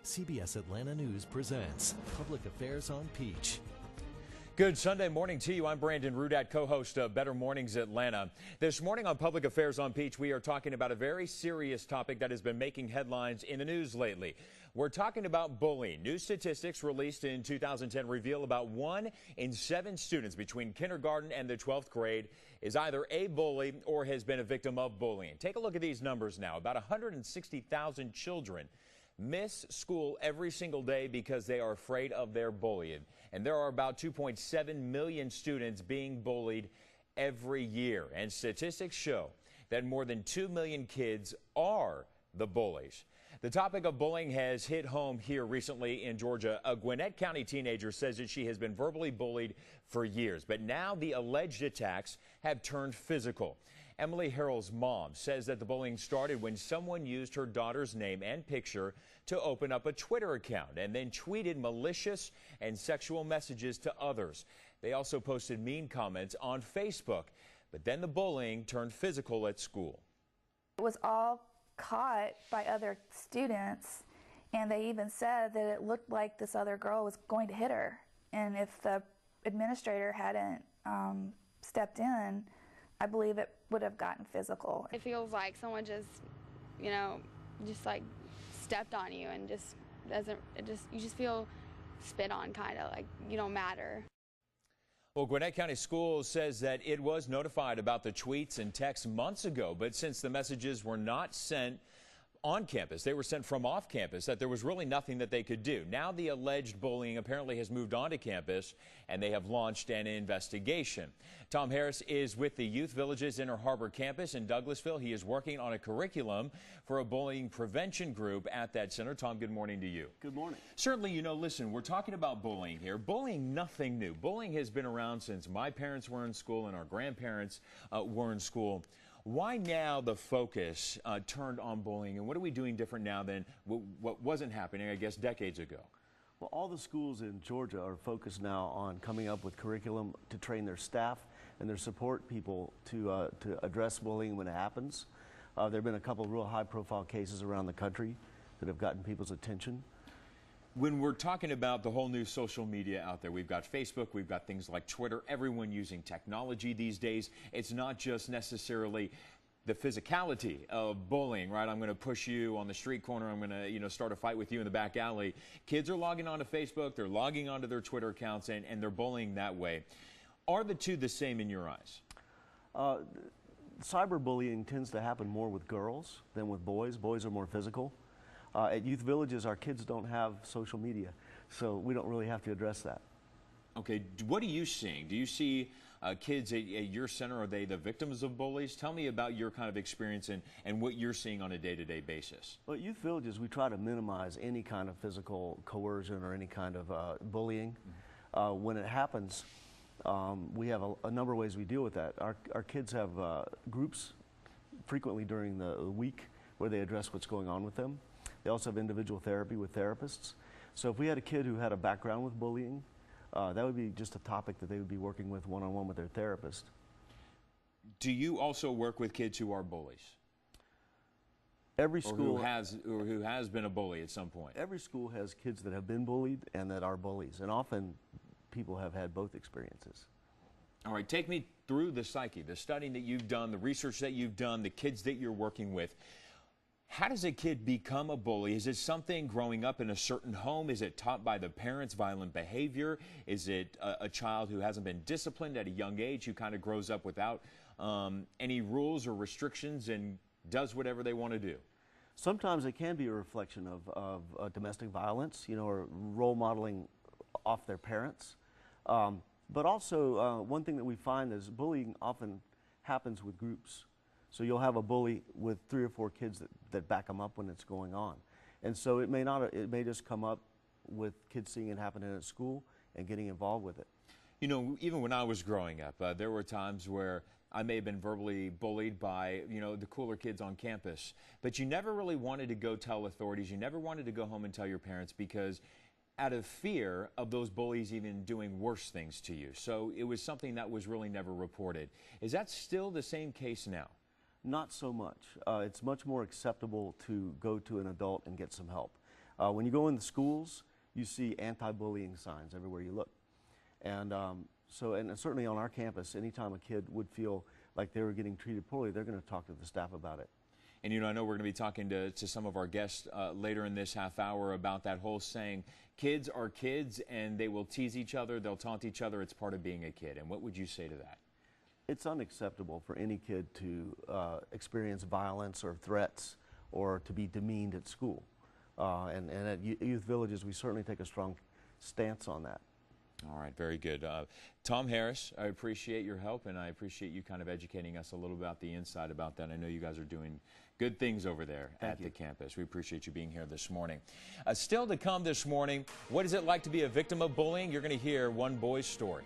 CBS Atlanta News presents Public Affairs on Peach. Good Sunday morning to you. I'm Brandon Rudat, co-host of Better Mornings Atlanta. This morning on Public Affairs on Peach, we are talking about a very serious topic that has been making headlines in the news lately. We're talking about bullying. New statistics released in 2010 reveal about 1 in 7 students between kindergarten and the 12th grade is either a bully or has been a victim of bullying. Take a look at these numbers now. About 160,000 children miss school every single day because they are afraid of their bullying. And there are about 2.7 million students being bullied every year. And statistics show that more than 2 million kids are the bullies. The topic of bullying has hit home here recently in Georgia. A Gwinnett County teenager says that she has been verbally bullied for years, but now the alleged attacks have turned physical. Emily Harrell's mom says that the bullying started when someone used her daughter's name and picture to open up a Twitter account and then tweeted malicious and sexual messages to others. They also posted mean comments on Facebook, but then the bullying turned physical at school. It was all caught by other students, and they even said that it looked like this other girl was going to hit her, and if the administrator hadn't stepped in, I believe it would have gotten physical. It feels like someone just, just like stepped on you and just doesn't, you just feel spit on, kind of like you don't matter. Well, Gwinnett County Schools says that it was notified about the tweets and texts months ago, but since the messages were not sent on campus, they were sent from off campus, that there was really nothing that they could do. Now the alleged bullying apparently has moved onto campus, and they have launched an investigation. Tom Harris is with the Youth Villages Inner Harbor campus in Douglasville. He is working on a curriculum for a bullying prevention group at that center. Tom, good morning to you. Good morning. Certainly, listen, we're talking about bullying here. Bullying, nothing new. Bullying has been around since my parents were in school and our grandparents were in school. Why now the focus turned on bullying, and what are we doing different now than what wasn't happening, I guess, decades ago? Well, all the schools in Georgia are focused now on coming up with curriculum to train their staff and their support people to address bullying when it happens. There have been a couple of real high-profile cases around the country that have gotten people's attention. When we're talking about the whole new social media out there, we've got Facebook, we've got things like Twitter, everyone using technology these days. It's not just necessarily the physicality of bullying, right? I'm going to push you on the street corner. I'm going to, start a fight with you in the back alley. Kids are logging onto Facebook, they're logging onto their Twitter accounts, and they're bullying that way. Are the two the same in your eyes? Cyberbullying tends to happen more with girls than with boys. Boys are more physical. At Youth Villages, our kids don't have social media, so we don't really have to address that. Okay, what are you seeing? Do you see kids at your center, are they the victims of bullies? Tell me about your kind of experience and what you're seeing on a day-to-day basis. Well, at Youth Villages, we try to minimize any kind of physical coercion or any kind of bullying. When it happens, we have a number of ways we deal with that. Our kids have groups frequently during the week where they address what's going on with them. They also have individual therapy with therapists. So if we had a kid who had a background with bullying, that would be just a topic that they would be working with one-on-one with their therapist. Do you also work with kids who are bullies? Every school or who has been a bully at some point. Every school has kids that have been bullied and that are bullies, and often people have had both experiences. All right, take me through the psyche, the studying that you've done, the research that you've done, the kids that you're working with. How does a kid become a bully? Is it something growing up in a certain home? Is it taught by the parents, violent behavior? Is it a child who hasn't been disciplined at a young age, who kind of grows up without any rules or restrictions and does whatever they want to do? Sometimes it can be a reflection of domestic violence, or role modeling off their parents. But also, one thing that we find is bullying often happens with groups. So you'll have a bully with 3 or 4 kids that back them up when it's going on. And so it may just come up with kids seeing it happen at school and getting involved with it. Even when I was growing up, there were times where I may have been verbally bullied by, the cooler kids on campus. But you never really wanted to go tell authorities. You never wanted to go home and tell your parents because out of fear of those bullies even doing worse things to you. So it was something that was really never reported. Is that still the same case now? Not so much. It's much more acceptable to go to an adult and get some help. When you go in the schools, you see anti-bullying signs everywhere you look. And and certainly on our campus, anytime a kid would feel like they were getting treated poorly, they're going to talk to the staff about it. And, you know, I know we're going to be talking to some of our guests later in this half hour about that whole saying, kids are kids and they will tease each other, they'll taunt each other, it's part of being a kid. And what would you say to that? It's unacceptable for any kid to experience violence or threats or to be demeaned at school. And at Youth Villages, we certainly take a strong stance on that. All right, very good. Tom Harris, I appreciate your help, and I appreciate you kind of educating us a little about the inside about that. I know you guys are doing good things over there at the campus. We appreciate you being here this morning. Still to come this morning, what is it like to be a victim of bullying? You're going to hear one boy's story.